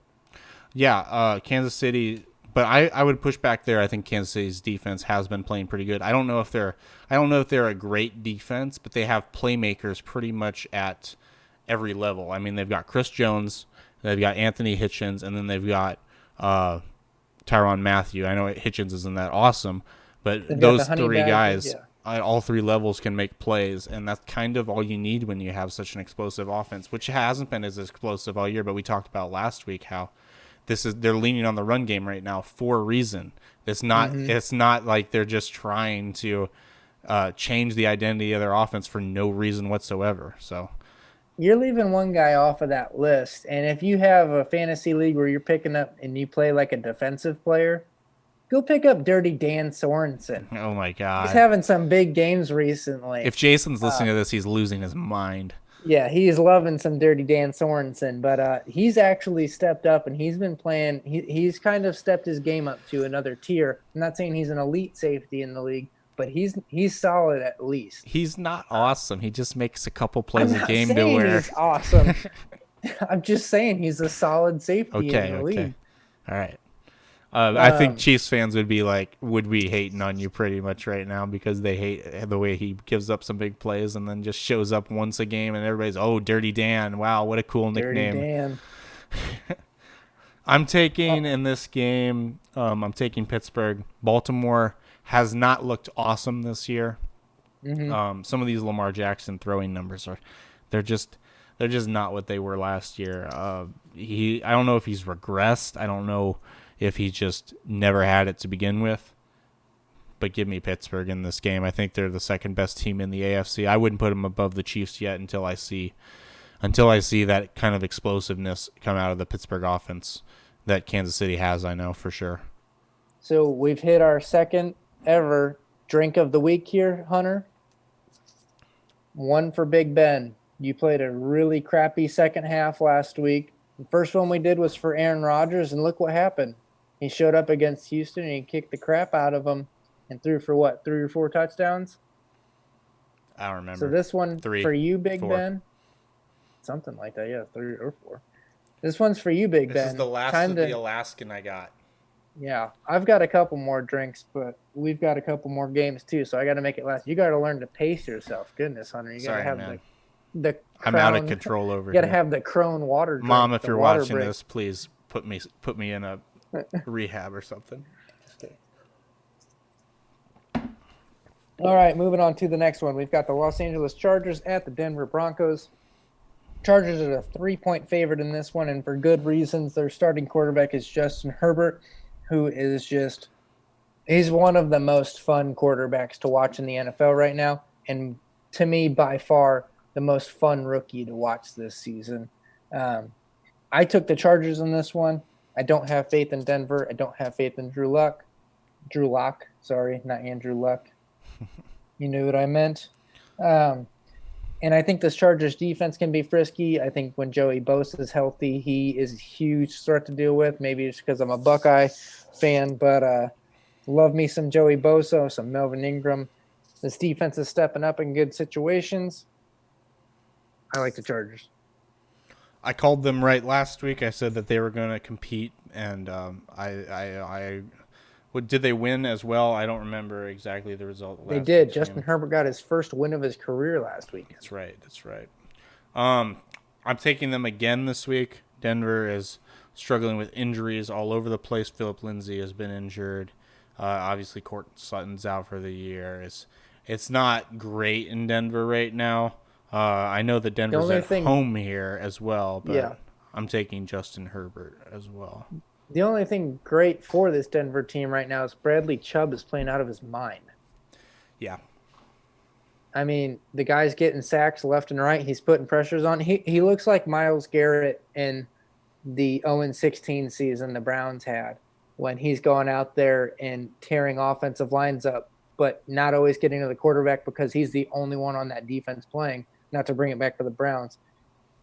Yeah, Kansas City, but I would push back there. I think Kansas City's defense has been playing pretty good. I don't know if they're a great defense, but they have playmakers pretty much at every level. I mean, they've got Chris Jones, they've got Anthony Hitchens, and then they've got Tyrann Mathieu. I know Hitchens isn't that awesome, but those three guys at all three levels can make plays, and that's kind of all you need when you have such an explosive offense, which hasn't been as explosive all year. But we talked about last week how they're leaning on the run game right now for a reason. It's not like they're just trying to change the identity of their offense for no reason whatsoever. So you're leaving one guy off of that list, and if you have a fantasy league where you're picking up and you play like a defensive player, go pick up Dirty Dan Sorensen. Oh my God, he's having some big games recently. If Jason's listening to this, he's losing his mind. Yeah, he's loving some Dirty Dan Sorensen, but he's actually stepped up and he's been playing. He's kind of stepped his game up to another tier. I'm not saying he's an elite safety in the league, but he's solid at least. He's not awesome. He just makes a couple plays a game to where he's awesome. I'm just saying he's a solid safety in the league. All right. I think Chiefs fans would be hating on you pretty much right now because they hate the way he gives up some big plays and then just shows up once a game and everybody's, oh, Dirty Dan. Wow, what a cool nickname. Dirty Dan. I'm taking in this game, I'm taking Pittsburgh. Baltimore has not looked awesome this year. Mm-hmm. Some of these Lamar Jackson throwing numbers they're just not what they were last year. I don't know if he's regressed. I don't know if he just never had it to begin with. But give me Pittsburgh in this game. I think they're the second best team in the AFC. I wouldn't put them above the Chiefs yet until I see that kind of explosiveness come out of the Pittsburgh offense that Kansas City has, I know for sure. So we've hit our second ever drink of the week here, Hunter. One for Big Ben. You played a really crappy second half last week. The first one we did was for Aaron Rodgers, and look what happened. He showed up against Houston, and he kicked the crap out of them and threw for what, 3 or 4 touchdowns? I don't remember. So this one 3, for you, Big 4. Ben? Something like that, yeah, 3 or 4. This one's for you, Big Ben. This is the last of the Alaskan I got. Yeah, I've got a couple more drinks, but we've got a couple more games too, so I got to make it last. You got to learn to pace yourself. Goodness, Hunter, you got to have the Crown, I'm out of control over here. You got here. to have the Crone water drink. Mom, if you're watching this, please put me in a rehab or something. All right, moving on to the next one. We've got the Los Angeles Chargers at the Denver Broncos. Chargers are a 3-point favorite in this one, and for good reasons. Their starting quarterback is Justin Herbert, who is he's one of the most fun quarterbacks to watch in the NFL right now, and to me, by far, the most fun rookie to watch this season. I took the Chargers in this one. I don't have faith in Denver. I don't have faith in Drew Lock. Sorry, not Andrew Luck. You knew what I meant. Um, and I think this Chargers defense can be frisky. I think when Joey Bosa is healthy, he is a huge threat to deal with. Maybe it's because I'm a Buckeye fan, but love me some Joey Bosa, some Melvin Ingram. This defense is stepping up in good situations. I like the Chargers. I called them right last week. I said that they were going to compete, and what did they win as well? I don't remember exactly the result of They last did. week's Justin game. Herbert got his first win of his career last week. That's right. That's right. Um, I'm taking them again this week. Denver is struggling with injuries all over the place. Philip Lindsay has been injured. Obviously, Court Sutton's out for the year. It's not great in Denver right now. I know that The Denver's only at thing, home here as well, yeah, but I'm taking Justin Herbert as well. the only thing great for this Denver team right now is Bradley Chubb is playing out of his mind. Yeah. I mean, the guy's getting sacks left and right. He's putting pressures on. He looks like Myles Garrett in the 0-16 season the Browns had when he's going out there and tearing offensive lines up, but not always getting to the quarterback because he's the only one on that defense playing, not to bring it back to the Browns.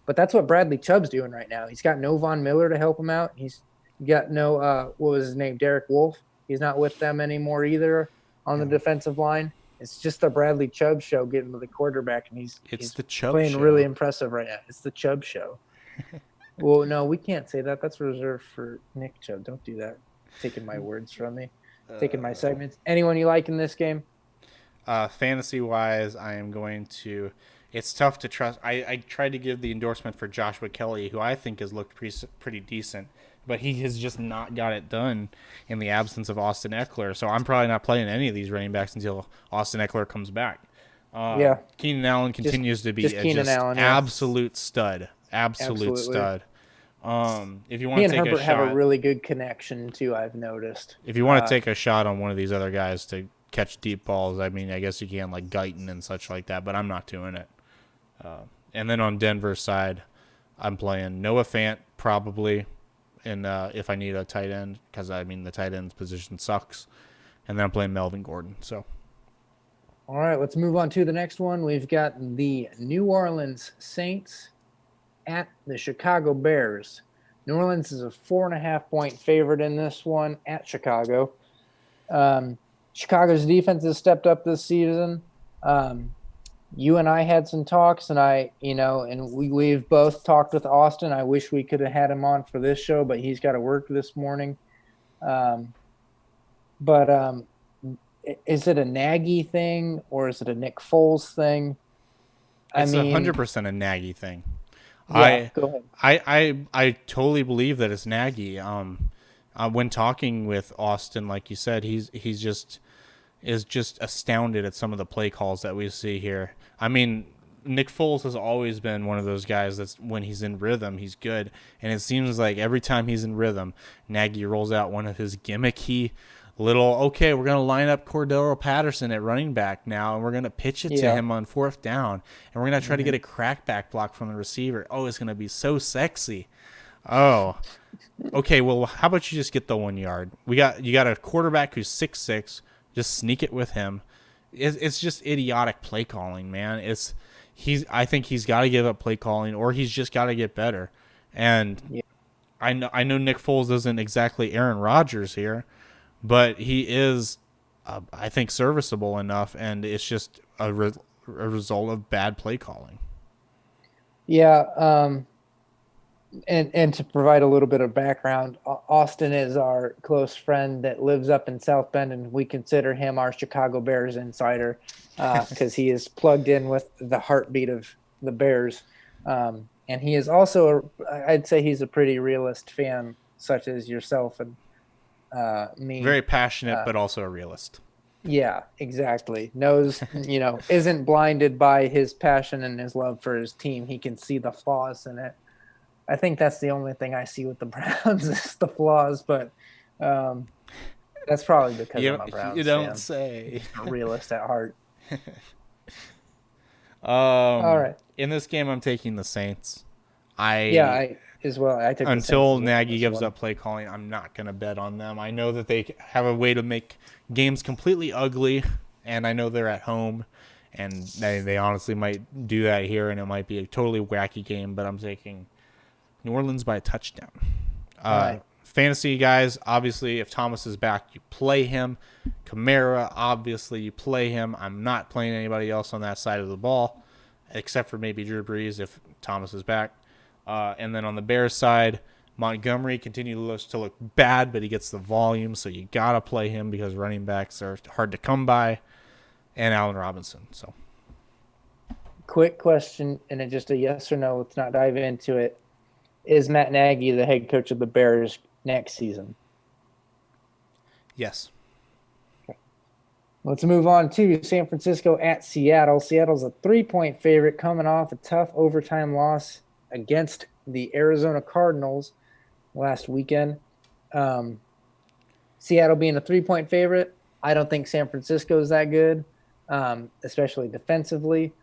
But that's what Bradley Chubb's doing right now. He's got no Von Miller to help him out. He's got no, what was his name, Derek Wolfe. He's not with them anymore either on the defensive line. It's just the Bradley Chubb show getting to the quarterback, and It's he's the Chubb playing show. really impressive right now. It's the Chubb show. Well, no, we can't say that. That's reserved for Nick Chubb. Don't do that. Taking my words from me. Taking my segments. Anyone you like in this game? Fantasy wise, I am going to. It's tough to trust. I tried to give the endorsement for Joshua Kelly, who I think has looked pretty decent, but he has just not got it done in the absence of Austin Eckler. So I'm probably not playing any of these running backs until Austin Eckler comes back. Yeah. Keenan Allen continues to be just Keenan Allen, yeah. absolute stud. Absolute Absolutely. stud. If you He want and to take Herbert a have a shot, really good connection too. I've noticed. if you want to take a shot on one of these other guys to catch deep balls, I mean, I guess you can, like Guyton and such like that, but I'm not doing it. And then on Denver's side, I'm playing Noah Fant probably, and if I need a tight end, because I mean the tight end's position sucks, and then I'm playing Melvin Gordon. So All right, let's move on to the next one. We've got the New Orleans Saints at the Chicago Bears. New Orleans is a 4.5-point favorite in this one at Chicago. Chicago's defense has stepped up this season. You and I had some talks, and we've both talked with Austin. I wish we could have had him on for this show, but he's got to work this morning. But is it a Nagy thing or is it a Nick Foles thing? it's 100% a Nagy thing. Yeah, go ahead. I totally believe that it's Nagy. When talking with Austin, like you said, he's just astounded at some of the play calls that we see here. I mean, Nick Foles has always been one of those guys that's when he's in rhythm, he's good. And it seems like every time he's in rhythm, Nagy rolls out one of his gimmicky little, okay, we're going to line up Cordero Patterson at running back now, and we're going to pitch it to him on fourth down. And we're going to try to get a crackback block from the receiver. Oh, it's going to be so sexy. Oh, okay, well, how about you just get the 1 yard? You got a quarterback who's 6'6", just sneak it with him. It's just idiotic play calling, man. I think he's got to give up play calling, or he's just got to get better. And I know Nick Foles isn't exactly Aaron Rodgers here, but he is, I think, serviceable enough, and it's just a result of bad play calling. Yeah. And to provide a little bit of background, Austin is our close friend that lives up in South Bend, and we consider him our Chicago Bears insider because he is plugged in with the heartbeat of the Bears. And he is also, I'd say he's a pretty realist fan, such as yourself and me. Very passionate, but also a realist. Yeah, exactly. Knows, isn't blinded by his passion and his love for his team. He can see the flaws in it. I think that's the only thing I see with the Browns is the flaws, but that's probably because I'm a Browns You don't fan. say. I'm a realist at heart. All right. In this game, I'm taking the Saints. I as well. I took until the Saints Nagy gives up play calling, I'm not going to bet on them. I know that they have a way to make games completely ugly, and I know they're at home, And they honestly might do that here, and it might be a totally wacky game, but I'm taking New Orleans by a touchdown. All right. Fantasy guys, obviously, if Thomas is back, you play him. Kamara, obviously, you play him. I'm not playing anybody else on that side of the ball, except for maybe Drew Brees if Thomas is back. And then on the Bears side, Montgomery continues to look bad, but he gets the volume, so you got to play him because running backs are hard to come by. And Allen Robinson. So, Quick question, and it's just a yes or no. Let's not dive into it. Is Matt Nagy the head coach of the Bears next season? yes. Okay. Let's move on to San Francisco at Seattle. Seattle's a 3-point favorite coming off a tough overtime loss against the Arizona Cardinals last weekend. Seattle being a 3-point favorite, I don't think San Francisco is that good, especially defensively.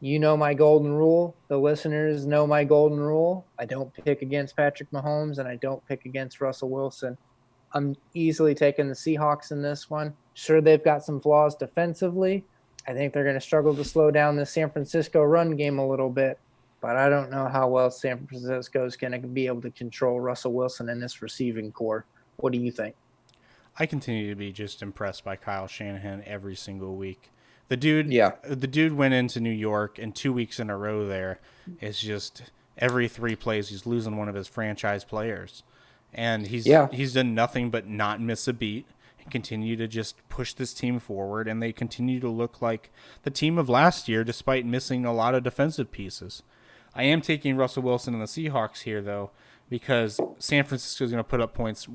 You know my golden rule. The listeners know my golden rule. I don't pick against Patrick Mahomes, and I don't pick against Russell Wilson. I'm easily taking the Seahawks in this one. Sure, they've got some flaws defensively. I think they're going to struggle to slow down the San Francisco run game a little bit, but I don't know how well San Francisco is going to be able to control Russell Wilson in this receiving core. What do you think? I continue to be just impressed by Kyle Shanahan every single week. The dude went into New York, and 2 weeks in a row there is just every 3 plays he's losing one of his franchise players. And he's done nothing but not miss a beat and continue to just push this team forward, and they continue to look like the team of last year despite missing a lot of defensive pieces. I am taking Russell Wilson and the Seahawks here, though, because San Francisco is going to put up points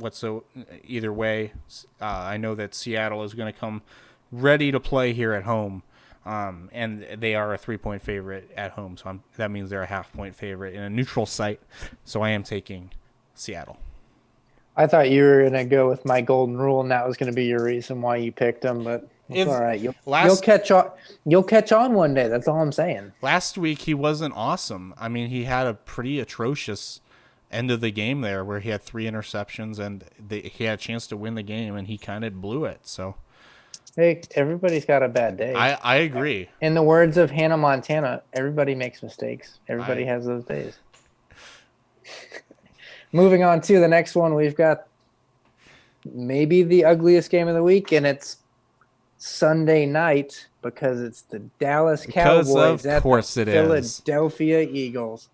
either way. I know that Seattle is going to come ready to play here at home, and they are a 3-point favorite at home, so that means they're a half-point favorite in a neutral site, so I am taking Seattle. I thought you were going to go with my golden rule, and that was going to be your reason why you picked them, but it's all right. You'll catch on. You'll catch on one day. That's all I'm saying. Last week, he wasn't awesome. I mean, he had a pretty atrocious end of the game there where he had 3 interceptions, and he had a chance to win the game, and he kind of blew it, so... Hey, everybody's got a bad day. I agree. In the words of Hannah Montana, everybody makes mistakes. Everybody has those days. Moving on to the next one, we've got maybe the ugliest game of the week, and it's Sunday night because it's the Dallas Cowboys at the Philadelphia Eagles.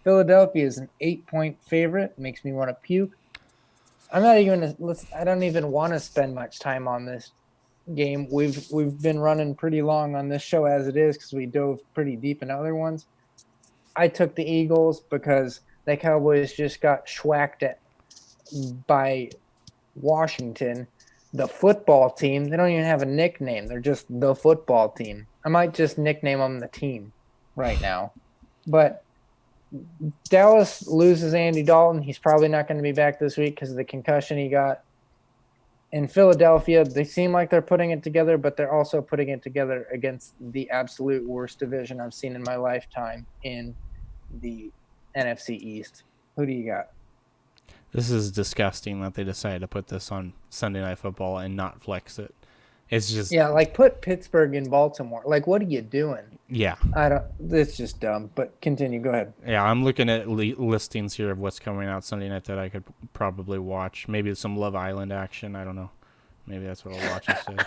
Philadelphia is an 8-point favorite. Makes me want to puke. I don't even want to spend much time on this game. We've been running pretty long on this show as it is because we dove pretty deep in other ones. I took the Eagles because the Cowboys just got schwacked at by Washington, the football team. They don't even have a nickname. They're just the football team. I might just nickname them the team right now. But Dallas loses Andy Dalton. He's probably not going to be back this week because of the concussion he got. In Philadelphia, they seem like they're putting it together, but they're also putting it together against the absolute worst division I've seen in my lifetime in the NFC East. Who do you got? This is disgusting that they decided to put this on Sunday Night Football and not flex it. It's just... Yeah, like put Pittsburgh in Baltimore. Like, what are you doing? Yeah. It's just dumb, but continue. Go ahead. Yeah, I'm looking at listings here of what's coming out Sunday night that I could probably watch. Maybe some Love Island action. I don't know. Maybe that's what I'll watch instead.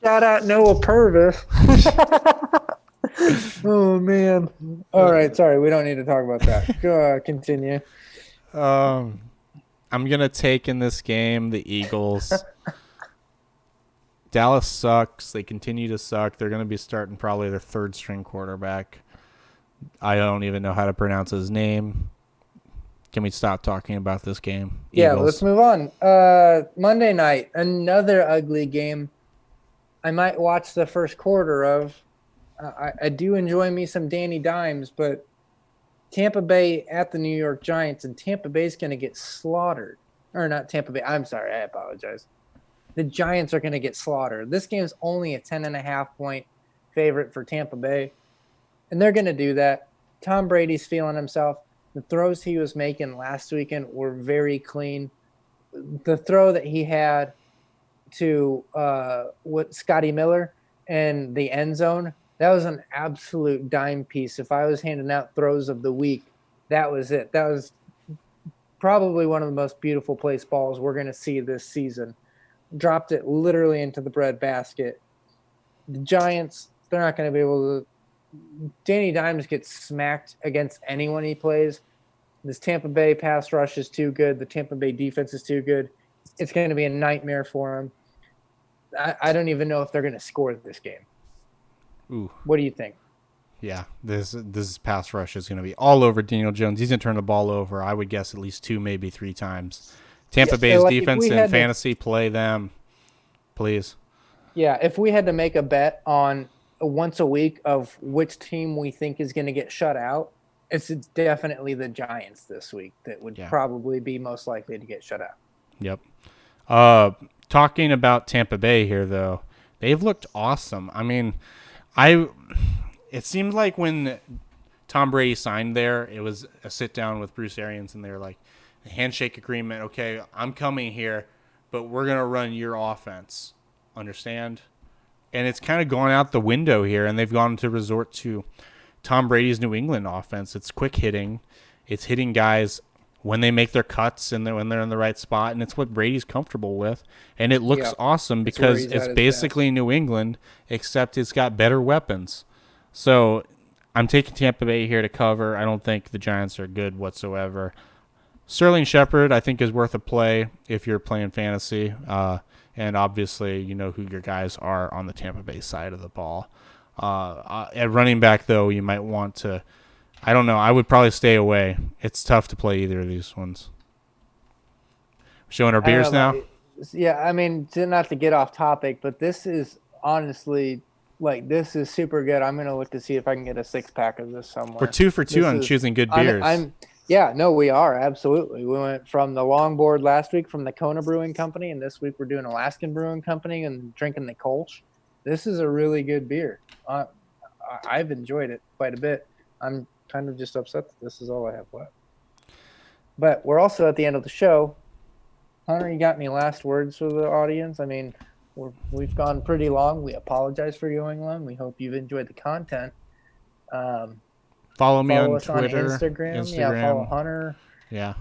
Shout out Noah Purvis. Oh, man. All right. Sorry. We don't need to talk about that. Go continue. I'm going to take in this game the Eagles. Dallas sucks. They continue to suck. They're going to be starting probably their 3rd-string quarterback. I don't even know how to pronounce his name. Can we stop talking about this game? Yeah, Eagles. let's move on. Monday night, another ugly game. I might watch the first quarter of. I do enjoy me some Danny Dimes, but Tampa Bay at the New York Giants, and Tampa Bay's going to get slaughtered. Or not Tampa Bay. I'm sorry. I apologize. The Giants are going to get slaughtered. This game's only a 10.5-point favorite for Tampa Bay, and they're going to do that. Tom Brady's feeling himself. The throws he was making last weekend were very clean. The throw that he had to Scotty Miller, in the end zone. That was an absolute dime piece. If I was handing out throws of the week, that was it. That was probably one of the most beautiful placed balls we're going to see this season. Dropped it literally into the breadbasket. The Giants, they're not going to be able to. Danny Dimes gets smacked against anyone he plays. This Tampa Bay pass rush is too good. The Tampa Bay defense is too good. It's going to be a nightmare for him. I don't even know if they're going to score this game. Ooh. What do you think? Yeah, this pass rush is going to be all over Daniel Jones. He's going to turn the ball over, I would guess, at least 2, maybe 3 times. Tampa Bay's like defense and fantasy, play them, please. Yeah, if we had to make a bet on once a week of which team we think is going to get shut out, it's definitely the Giants this week that would probably be most likely to get shut out. Yep. Talking about Tampa Bay here, though, they've looked awesome. I mean, it seemed like when Tom Brady signed there, it was a sit down with Bruce Arians, and they're like, a handshake agreement. Okay, I'm coming here, but we're gonna run your offense. Understand? And it's kind of gone out the window here, and they've gone to resort to Tom Brady's New England offense. It's quick hitting. It's hitting guys when they make their cuts and when they're in the right spot, and it's what Brady's comfortable with. And it looks awesome because it's basically New England, except it's got better weapons. So I'm taking Tampa Bay here to cover. I don't think the Giants are good whatsoever. Sterling Shepard, I think, is worth a play if you're playing fantasy. And obviously, you know who your guys are on the Tampa Bay side of the ball. At running back, though, you might want to, I don't know, I would probably stay away. It's tough to play either of these ones. Showing our beers now? Yeah, I mean, not to get off topic, but this is honestly, this is super good. I'm going to look to see if I can get a 6-pack of this somewhere. We're 2 for 2 on choosing good beers. Yeah, no, we are. Absolutely. We went from the Longboard last week from the Kona Brewing Company, and this week we're doing Alaskan Brewing Company and drinking the Kolsch. This is a really good beer. I've enjoyed it quite a bit. I'm kind of just upset that this is all I have left. But we're also at the end of the show. Hunter, you got any last words for the audience? I mean, we've gone pretty long. We apologize for going long. We hope you've enjoyed the content. Follow me on Twitter, on Instagram. Yeah, follow Hunter. Yeah.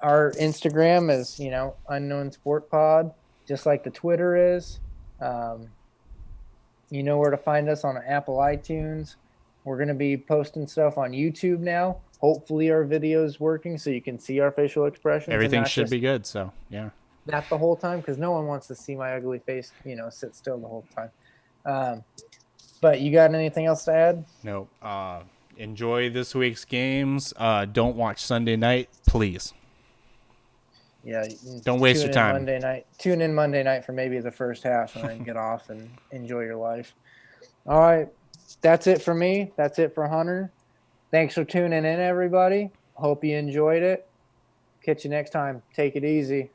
Our Instagram is, Unknown Sport Pod, just like the Twitter is. You know where to find us on Apple iTunes. We're going to be posting stuff on YouTube now. Hopefully our video is working so you can see our facial expressions. Everything should be good, so, yeah. Not the whole time, because no one wants to see my ugly face, sit still the whole time. But you got anything else to add? No. Enjoy this week's games. Don't watch Sunday night, please. Yeah. Don't waste your time. Tune in Monday night for maybe the first half and then get off and enjoy your life. All right. That's it for me. That's it for Hunter. Thanks for tuning in, everybody. Hope you enjoyed it. Catch you next time. Take it easy.